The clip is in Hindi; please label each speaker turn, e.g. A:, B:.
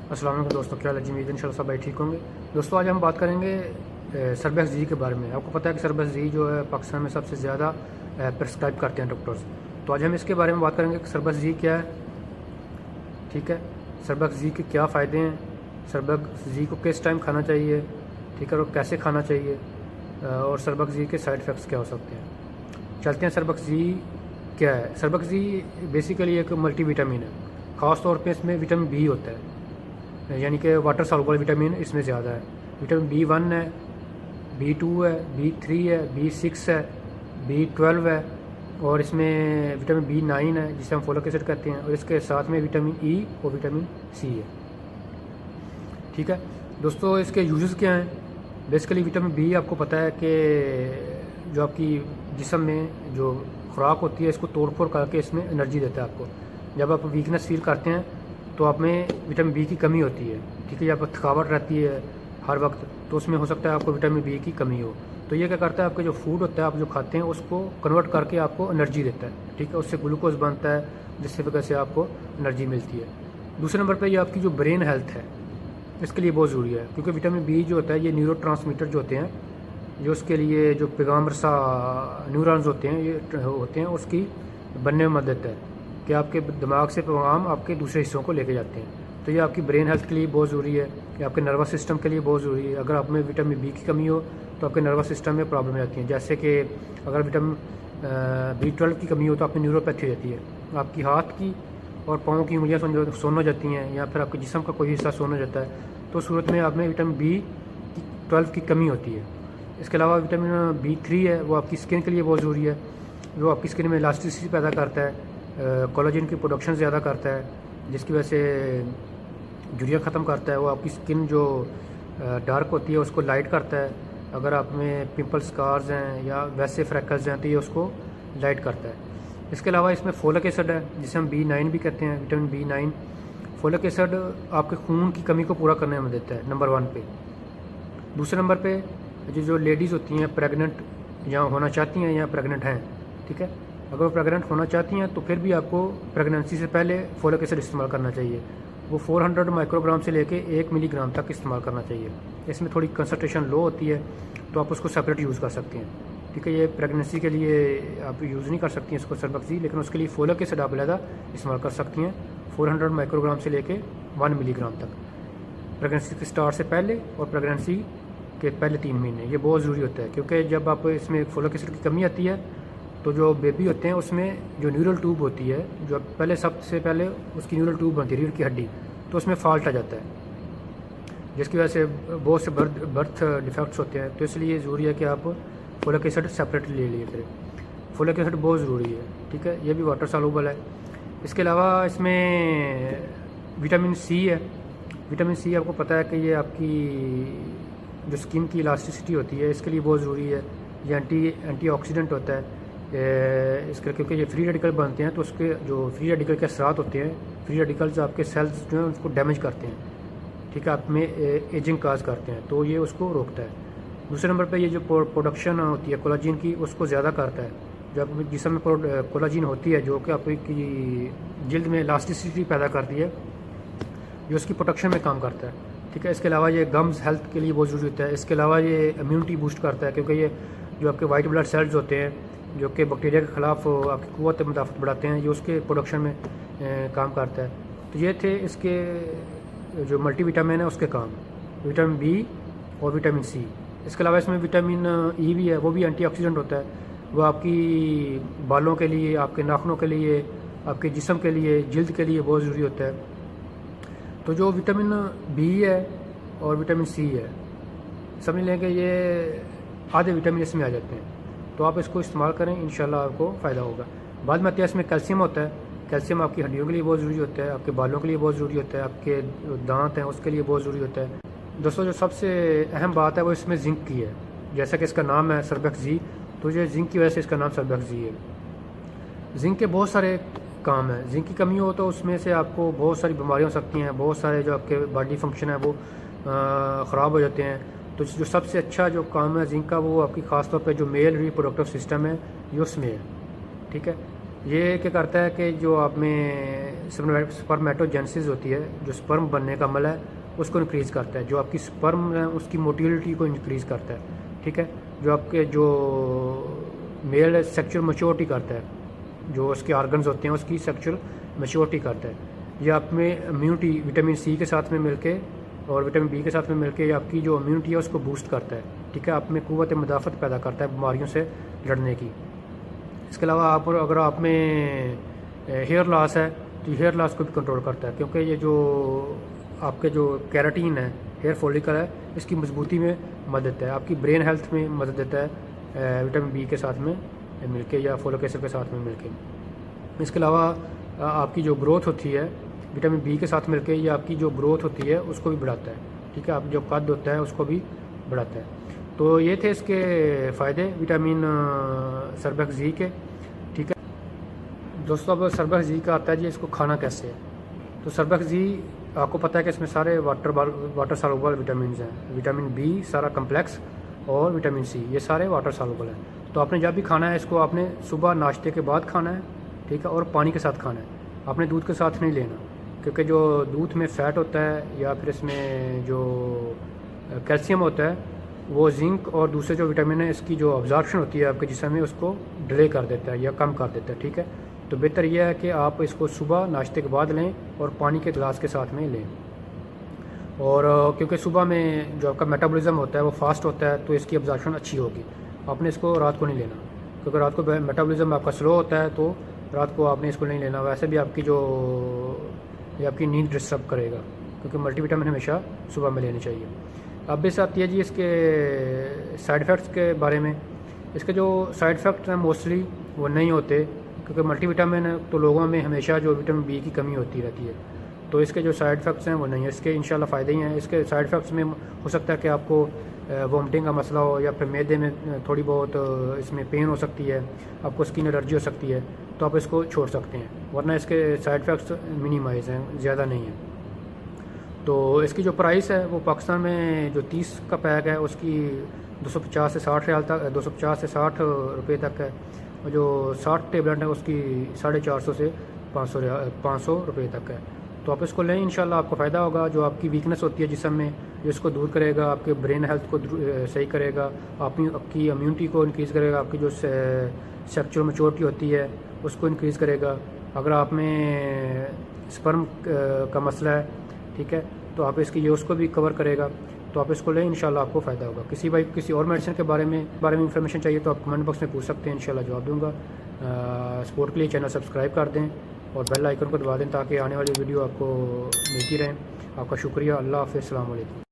A: अस्सलाम वालेकुम दोस्तों, क्या हाल है जी? उम्मीद है इंशाल्लाह सब भाई ठीक होंगे। दोस्तों आज हम बात करेंगे सरबैक्स जी के बारे में। आपको पता है कि सरबैक्स जी जो है पाकिस्तान में सबसे ज़्यादा प्रिस्क्राइब करते हैं डॉक्टर्स। तो आज हम इसके बारे में बात करेंगे कि सरबैक्स जी क्या है, ठीक है, सरबैक्स जी के क्या फ़ायदे हैं, सरबैक्स जी को किस टाइम खाना चाहिए, ठीक है, और कैसे खाना चाहिए, और सरबैक्स जी के साइड इफ़ेक्ट्स क्या हो सकते हैं। चलते हैं, सरबैक्स जी क्या है। सरबैक्स जी बेसिकली एक मल्टी विटामिन है। ख़ास तौर पे इसमें विटामिन बी होता है, यानी कि वाटर सॉल्युबल विटामिन इसमें ज़्यादा है। विटामिन B1 है, B2 है, B3 है, B6 है, B12 है, और इसमें विटामिन B9 है जिसे हम फोलिक एसिड कहते हैं, और इसके साथ में विटामिन ई और विटामिन सी है। ठीक है दोस्तों, इसके यूजेस क्या हैं। बेसिकली विटामिन बी आपको पता है कि जो आपकी जिस्म में जो खुराक होती है इसको तोड़ फोड़ करके इसमें एनर्जी देता है आपको। जब आप वीकनेस फील करते हैं तो आप में विटामिन बी की कमी होती है, ठीक है, जब थकावट रहती है हर वक्त, तो उसमें हो सकता है आपको विटामिन बी की कमी हो। तो ये क्या करता है, आपके जो फूड होता है आप जो खाते हैं उसको कन्वर्ट करके आपको एनर्जी देता है, ठीक है, उससे ग्लूकोज बनता है जिससे वजह से आपको एनर्जी मिलती है। दूसरे नंबर पर ये आपकी जो ब्रेन हेल्थ है इसके लिए बहुत ज़रूरी है, क्योंकि विटामिन बी जो होता है ये न्यूरोट्रांसमीटर जो होते हैं, जो उसके लिए जो पैगाम रसा न्यूरॉन्स होते हैं ये होते हैं, उसकी बनने में मदद है कि आपके दिमाग से पैगाम आपके दूसरे हिस्सों को लेके जाते हैं। तो ये आपकी ब्रेन हेल्थ के लिए बहुत ज़रूरी है, ये आपके नर्वस सिस्टम के लिए बहुत ज़रूरी है। अगर आप में विटामिन बी की कमी हो तो आपके नर्वस सिस्टम में प्रॉब्लम आती है, जैसे कि अगर विटामिन B12 की कमी हो तो आपकी न्यूरोपैथी रहती है, आपकी हाथ की और पाँव की उंगलियाँ सोन हो जाती हैं, या फिर आपके जिस्म का कोई हिस्सा सोन हो जाता है, तो सूरत में आप में विटामिन B12 की कमी होती है। इसके अलावा विटामिन B3 है, वो आपकी स्किन के लिए बहुत ज़रूरी है, जो आपकी स्किन में इलास्टिसिटी पैदा करता है, कोलेजन की प्रोडक्शन ज़्यादा करता है, जिसकी वजह से झुर्रियाँ ख़त्म करता है। वो आपकी स्किन जो डार्क होती है उसको लाइट करता है। अगर आप में पिंपल स्कार्स हैं या वैसे फ्रैकल्स हैं तो ये उसको लाइट करता है। इसके अलावा इसमें फोलिक एसिड है जिसे हम B9 भी कहते हैं, विटामिन B9। फोलिक एसिड आपके खून की कमी को पूरा करने में देता है, नंबर 1 पे। दूसरे नंबर पे जो लेडीज़ होती हैं प्रेग्नेंट या होना चाहती हैं या प्रेग्नेंट हैं, ठीक है, अगर वो प्रेग्नेंट होना चाहती हैं तो फिर भी आपको प्रेगनेंसी से पहले फोलिक एसिड इस्तेमाल करना चाहिए। वो 400 माइक्रोग्राम से लेके 1 मिलीग्राम तक इस्तेमाल करना चाहिए। इसमें थोड़ी कंसनट्रेशन लो होती है तो आप उसको सेपरेट यूज़ कर सकते हैं, ठीक है। ये प्रेगनेंसी के लिए आप यूज़ नहीं कर सकती हैं इसको सरबैक्स जी, लेकिन उसके लिए फोलिक एसिड आप अलग इस्तेमाल कर सकती हैं 400 माइक्रोग्राम से लेके 1 मिलीग्राम तक, प्रेगनेंसी के स्टार्ट से पहले और प्रेगनेंसी के पहले 3 महीने। ये बहुत ज़रूरी होता है, क्योंकि जब आप इसमें फोलिक एसिड की कमी आती है तो जो बेबी होते हैं उसमें जो न्यूरल ट्यूब होती है, जो पहले सबसे पहले उसकी न्यूरल ट्यूब बनती है रीढ़ की हड्डी, तो उसमें फॉल्ट आ जाता है, जिसकी वजह से बहुत से बर्थ डिफेक्ट्स होते हैं। तो इसलिए ज़रूरी है कि आप फोलिक एसिड सेपरेट ले लिए करें। फोलिक एसिड बहुत ज़रूरी है, ठीक है, ये भी वाटर सॉल्युबल है। इसके अलावा इसमें विटामिन सी है। विटामिन सी आपको पता है कि ये आपकी जो स्किन की इलास्टिसिटी होती है इसके लिए बहुत ज़रूरी है। ये एंटीऑक्सीडेंट होता है इसके, क्योंकि ये फ्री रेडिकल बनते हैं तो उसके जो फ्री रेडिकल के असरात होते हैं, फ्री रेडिकल्स आपके सेल्स जो हैं उसको डैमेज करते हैं, ठीक है, आप में एजिंग काज करते हैं, तो ये उसको रोकता है। दूसरे नंबर पे ये जो प्रोडक्शन होती है कोलाजिन की उसको ज़्यादा करता है। जब जिसम में कोलाजिन होती है जो कि आपकी जल्द में इलास्टिसिटी पैदा करती है, जो उसकी प्रोटेक्शन में काम करता है, ठीक है। इसके अलावा ये गम्स हेल्थ के लिए बहुत ज़रूरी होता है। इसके अलावा ये इम्यूनिटी बूस्ट करता है, क्योंकि ये जो आपके वाइट ब्लड सेल्स होते हैं जो कि बैक्टीरिया के ख़िलाफ़ आपकी क़ुव्वत मुदाफ़त बढ़ाते हैं, ये उसके प्रोडक्शन में काम करता है। तो ये थे इसके जो मल्टी विटामिन है उसके काम, विटामिन बी और विटामिन सी। इसके अलावा इसमें विटामिन ई भी है, वो भी एंटीऑक्सीडेंट होता है। वो आपकी बालों के लिए, आपके नाखूनों के लिए, आपके जिस्म के लिए, जल्द के लिए बहुत ज़रूरी होता है। तो जो विटामिन बी है और विटामिन सी है, समझ लें कि ये आधे विटामिन इसमें आ जाते हैं, तो आप इसको इस्तेमाल करें, इंशाल्लाह आपको फ़ायदा होगा। बाद में इसमें कैल्शियम होता है। कैल्शियम आपकी हड्डियों के लिए बहुत ज़रूरी होता है, आपके बालों के लिए बहुत ज़रूरी होता है, आपके दांत हैं उसके लिए बहुत ज़रूरी होता है। दोस्तों जो सबसे अहम बात है वो इसमें जिंक की है। जैसा कि इसका नाम है सरबैक्स जी, तो ये जिंक की वजह से इसका नाम सरबैक्स जी है। जिंक के बहुत सारे काम है। जिंक की कमी हो तो उसमें से आपको बहुत सारी बीमारियाँ हो सकती हैं, बहुत सारे जो आपके बॉडी फंक्शन है वो ख़राब हो जाते हैं। तो जो सबसे अच्छा जो काम है जिंक का, वो आपकी ख़ास तौर पे जो मेल रिप्रोडक्टिव सिस्टम है ये उसमें है, ठीक है। ये क्या करता है कि जो आप में स्पर्मेटोजेनेसिस होती है, जो स्पर्म बनने का अमल है उसको इंक्रीज़ करता है। जो आपकी स्पर्म है उसकी मोटिलिटी को इंक्रीज़ करता है, ठीक है। जो आपके जो मेल सेक्सुअल मैच्योरिटी करता है, जो उसके ऑर्गन्स होते हैं उसकी सेक्सुअल मैच्योरिटी करता है। ये आप में इम्यूनिटी विटामिन सी के साथ में मिलके और विटामिन बी के साथ में मिलके आपकी जो इम्यूनिटी है उसको बूस्ट करता है, ठीक है। आप में क़ुव्वत मुदाफ़त पैदा करता है बीमारियों से लड़ने की। इसके अलावा आप अगर आप में हेयर लॉस है तो हेयर लॉस को भी कंट्रोल करता है, क्योंकि ये जो आपके जो कैराटीन है, हेयर फॉलिकल है, इसकी मजबूती में मदद देता है। आपकी ब्रेन हेल्थ में मदद देता है विटामिन बी के साथ में मिलके या फोलिक एसिड के साथ में मिलके। इसके अलावा आपकी जो ग्रोथ होती है विटामिन बी के साथ मिलके, या आपकी जो ग्रोथ होती है उसको भी बढ़ाता है, ठीक है। आप जो कद होता है उसको भी बढ़ाता है। तो ये थे इसके फ़ायदे विटामिन सरबेक्स-जी के, ठीक है दोस्तों। अब सरबेक्स-जी का आता है जी इसको खाना कैसे है। तो सरबेक्स-जी आपको पता है कि इसमें सारे वाटर सॉल्युबल विटामिन हैं। विटामिन बी सारा कम्प्लेक्स और विटामिन सी ये सारे वाटर सॉल्युबल हैं। तो आपने जब भी खाना है इसको आपने सुबह नाश्ते के बाद खाना है, ठीक है, और पानी के साथ खाना है। आपने दूध के साथ नहीं लेना, क्योंकि जो दूध में फ़ैट होता है या फिर इसमें जो कैल्शियम होता है वो जिंक और दूसरे जो विटामिन है इसकी जो अब्जॉर्प्शन होती है आपके जिस्म में उसको डिले कर देता है या कम कर देता है, ठीक है। तो बेहतर यह है कि आप इसको सुबह नाश्ते के बाद लें और पानी के गिलास के साथ में लें। और क्योंकि सुबह में जो आपका मेटाबॉलिज्म होता है वो फास्ट होता है तो इसकी अब्जॉर्प्शन अच्छी होगी। आपने इसको रात को नहीं लेना, क्योंकि रात को मेटाबॉलिज्म आपका स्लो होता है तो रात को आपने इसको नहीं लेना। वैसे भी आपकी जो ये आपकी नींद डिस्टर्ब करेगा, क्योंकि मल्टीविटामिन हमेशा सुबह में लेनी चाहिए। अब इस आती है जी इसके साइड इफ़ेक्ट्स के बारे में। इसके जो साइड इफ़ेक्ट्स हैं मोस्टली वो नहीं होते, क्योंकि मल्टीविटामिन तो लोगों में हमेशा जो विटामिन बी की कमी होती रहती है, तो इसके जो साइड इफ़ेक्ट्स हैं वो नहीं है। इसके इंशाल्लाह फ़ायदे ही हैं। इसके साइड इफ़ेक्ट्स में हो सकता है कि आपको वॉमिटिंग का मसला हो, या फिर मैदे में थोड़ी बहुत इसमें पेन हो सकती है, आपको स्किन एलर्जी हो सकती है, तो आप इसको छोड़ सकते हैं। वरना इसके साइड इफ़ेक्ट्स मिनिमाइज़ हैं, ज़्यादा नहीं है। तो इसकी जो प्राइस है वो पाकिस्तान में जो 30 का पैक है उसकी 250 से 60 रियाल तक, 250 से 60 रुपये तक है। और जो 60 टेबलेट है उसकी 450 से 500 रुपये तक है। तो आप इसको लें, इंशाल्लाह आपको फ़ायदा होगा। जो आपकी वीकनेस होती है जिस्म में जो इसको दूर करेगा, आपके ब्रेन हेल्थ को सही करेगा, आपकी इम्यूनिटी को इंक्रीज़ करेगा, आपकी जो सेक्सुअल मैच्योरिटी होती है उसको इंक्रीज़ करेगा। अगर आप में स्पर्म का मसला है, ठीक है, तो आप इसकी ये उसको भी कवर करेगा। तो आप इसको लें, इंशाल्लाह आपको फ़ायदा होगा। किसी और मेडिसिन के बारे में इंफॉर्मेशन चाहिए तो आप कमेंट बॉक्स में पूछ सकते हैं, इंशाल्लाह जवाब दूंगा। सपोर्ट के लिए चैनल सब्सक्राइब कर दें और बेल आइकन को दबा दें ताकि आने वाली वीडियो आपको मिलती रहें। आपका शुक्रिया। अल्लाह हाफ़िज़, अस्सलाम वालेकुम।